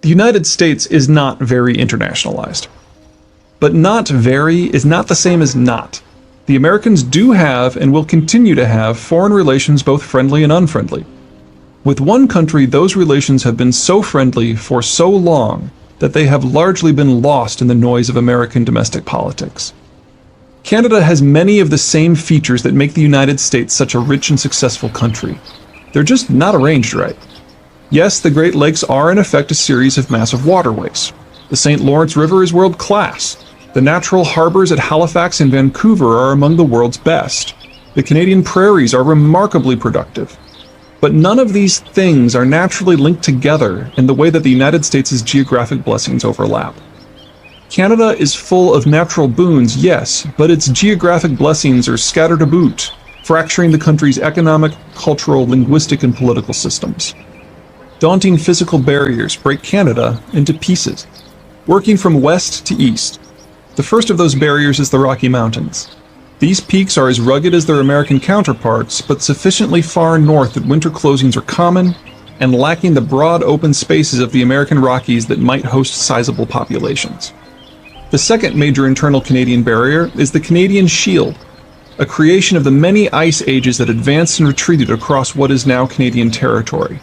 The United States is not very internationalized. But not very is not the same as not. The Americans do have and will continue to have foreign relations both friendly and unfriendly. With one country, those relations have been so friendly for so long that they have largely been lost in the noise of American domestic politics. Canada has many of the same features that make the United States such a rich and successful country. They're just not arranged right. Yes, the Great Lakes are in effect a series of massive waterways. The St. Lawrence River is world class. The natural harbors at Halifax and Vancouver are among the world's best. The Canadian prairies are remarkably productive. But none of these things are naturally linked together in the way that the United States' geographic blessings overlap. Canada is full of natural boons, yes, but its geographic blessings are scattered about, fracturing the country's economic, cultural, linguistic, and political systems. Daunting physical barriers break Canada into pieces, working from west to east. The first of those barriers is the Rocky Mountains. These peaks are as rugged as their American counterparts, but sufficiently far north that winter closings are common and lacking the broad open spaces of the American Rockies that might host sizable populations. The second major internal Canadian barrier is the Canadian Shield, a creation of the many ice ages that advanced and retreated across what is now Canadian territory.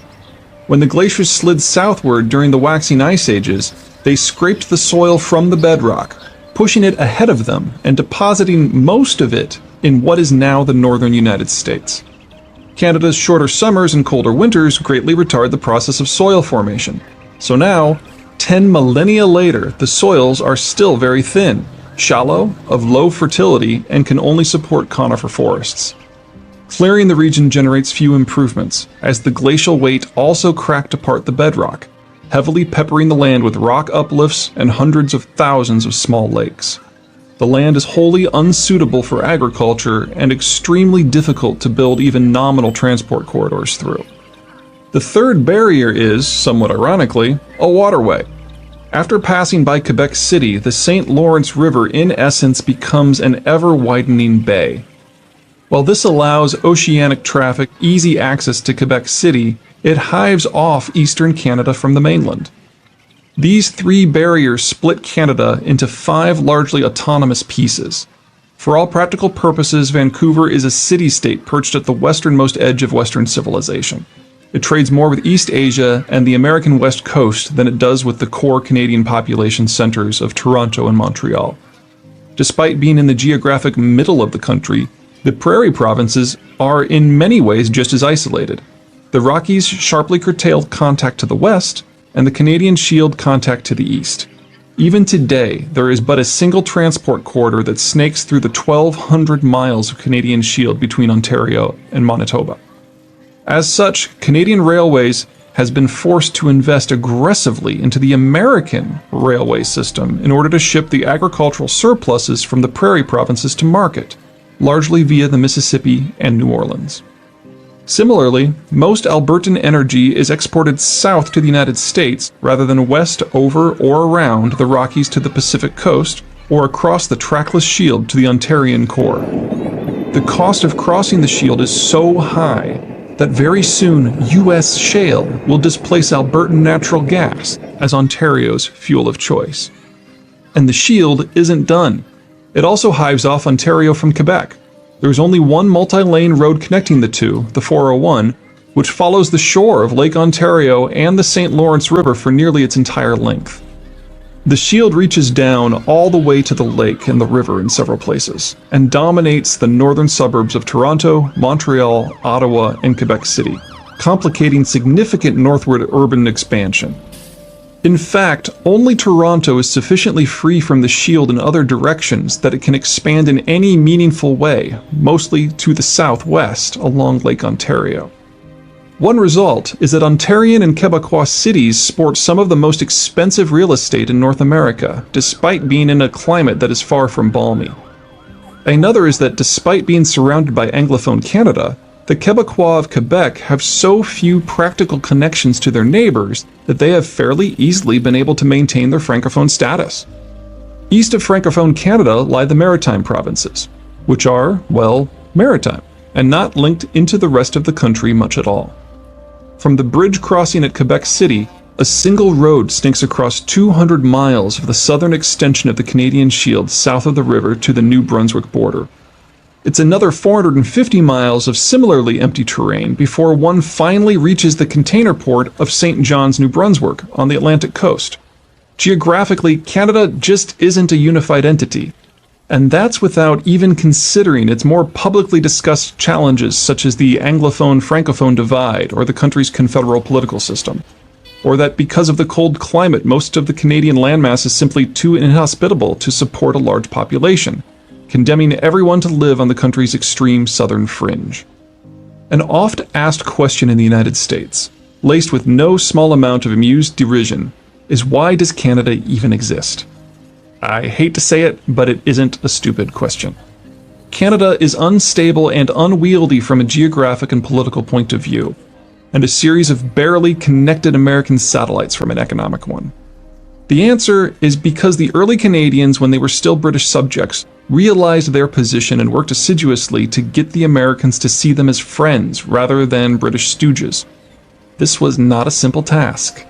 When the glaciers slid southward during the waxing ice ages, they scraped the soil from the bedrock, pushing it ahead of them and depositing most of it in what is now the northern United States. Canada's shorter summers and colder winters greatly retard the process of soil formation. So now, 10 millennia later, the soils are still very thin, shallow, of low fertility, and can only support conifer forests. Clearing the region generates few improvements, as the glacial weight also cracked apart the bedrock, heavily peppering the land with rock uplifts and hundreds of thousands of small lakes. The land is wholly unsuitable for agriculture and extremely difficult to build even nominal transport corridors through. The third barrier is, somewhat ironically, a waterway. After passing by Quebec City, the St. Lawrence River in essence becomes an ever-widening bay. While this allows oceanic traffic easy access to Quebec City, it hives off eastern Canada from the mainland. These three barriers split Canada into 5 largely autonomous pieces. For all practical purposes, Vancouver is a city-state perched at the westernmost edge of Western civilization. It trades more with East Asia and the American West Coast than it does with the core Canadian population centers of Toronto and Montreal. Despite being in the geographic middle of the country, the prairie provinces are in many ways just as isolated. The Rockies sharply curtail contact to the west, and the Canadian Shield contact to the east. Even today, there is but a single transport corridor that snakes through the 1,200 miles of Canadian Shield between Ontario and Manitoba. As such, Canadian Railways has been forced to invest aggressively into the American railway system in order to ship the agricultural surpluses from the prairie provinces to market, largely via the Mississippi and New Orleans. Similarly, most Albertan energy is exported south to the United States rather than west over or around the Rockies to the Pacific coast or across the trackless Shield to the Ontarian core. The cost of crossing the Shield is so high that very soon U.S. shale will displace Albertan natural gas as Ontario's fuel of choice. And the Shield isn't done. It also hives off Ontario from Quebec. There is only one multi-lane road connecting the two, the 401, which follows the shore of Lake Ontario and the St. Lawrence River for nearly its entire length. The Shield reaches down all the way to the lake and the river in several places, and dominates the northern suburbs of Toronto, Montreal, Ottawa, and Quebec City, complicating significant northward urban expansion. In fact, only Toronto is sufficiently free from the Shield in other directions that it can expand in any meaningful way, mostly to the southwest along Lake Ontario. One result is that Ontarian and Quebecois cities sport some of the most expensive real estate in North America, despite being in a climate that is far from balmy. Another is that despite being surrounded by Anglophone Canada, the Quebecois of Quebec have so few practical connections to their neighbors that they have fairly easily been able to maintain their Francophone status. East of Francophone Canada lie the Maritime provinces, which are, well, maritime, and not linked into the rest of the country much at all. From the bridge crossing at Quebec City, A single road stinks across 200 miles of the southern extension of the Canadian Shield south of the river to the New Brunswick border. It's another 450 miles of similarly empty terrain before one finally reaches the container port of St. John's, New Brunswick, on the Atlantic coast. Geographically, Canada just isn't a unified entity. And that's without even considering its more publicly discussed challenges such as the Anglophone-Francophone divide or the country's confederal political system. Or that because of the cold climate, most of the Canadian landmass is simply too inhospitable to support a large population, condemning everyone to live on the country's extreme southern fringe. An oft-asked question in the United States, laced with no small amount of amused derision, is why does Canada even exist? I hate to say it, but it isn't a stupid question. Canada is unstable and unwieldy from a geographic and political point of view, and a series of barely connected American satellites from an economic one. The answer is because the early Canadians, when they were still British subjects, realized their position and worked assiduously to get the Americans to see them as friends rather than British stooges. This was not a simple task.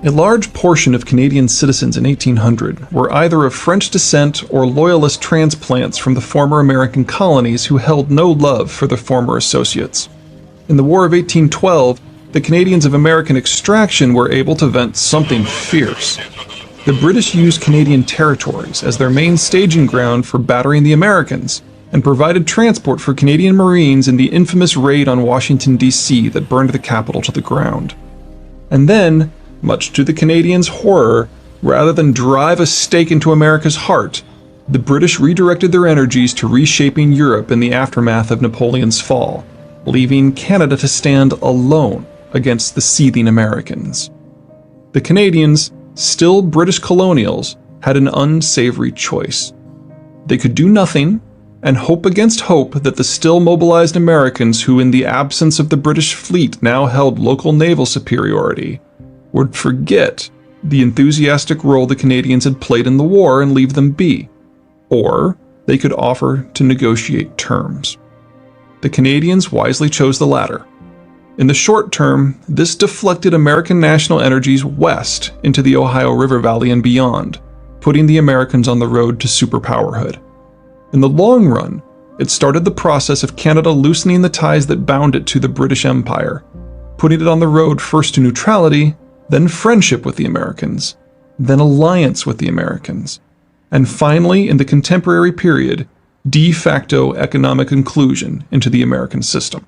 A large portion of Canadian citizens in 1800 were either of French descent or loyalist transplants from the former American colonies who held no love for their former associates. In the War of 1812, the Canadians of American extraction were able to vent something fierce. The British used Canadian territories as their main staging ground for battering the Americans, and provided transport for Canadian Marines in the infamous raid on Washington, D.C. that burned the capital to the ground. And then, much to the Canadians' horror, rather than drive a stake into America's heart, the British redirected their energies to reshaping Europe in the aftermath of Napoleon's fall, leaving Canada to stand alone against the seething Americans. The Canadians, still British colonials, had an unsavory choice. They could do nothing and hope against hope that the still mobilized Americans, who in the absence of the British fleet now held local naval superiority, would forget the enthusiastic role the Canadians had played in the war and leave them be. Or they could offer to negotiate terms. The Canadians wisely chose the latter. In the short term, this deflected American national energies west into the Ohio River Valley and beyond, putting the Americans on the road to superpowerhood. In the long run, it started the process of Canada loosening the ties that bound it to the British Empire, putting it on the road first to neutrality, then friendship with the Americans, then alliance with the Americans, and finally, in the contemporary period, de facto economic inclusion into the American system.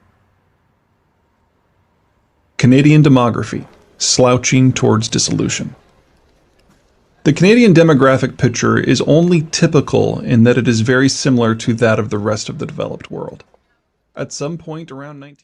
Canadian demography, slouching towards dissolution. The Canadian demographic picture is only typical in that it is very similar to that of the rest of the developed world. At some point around 19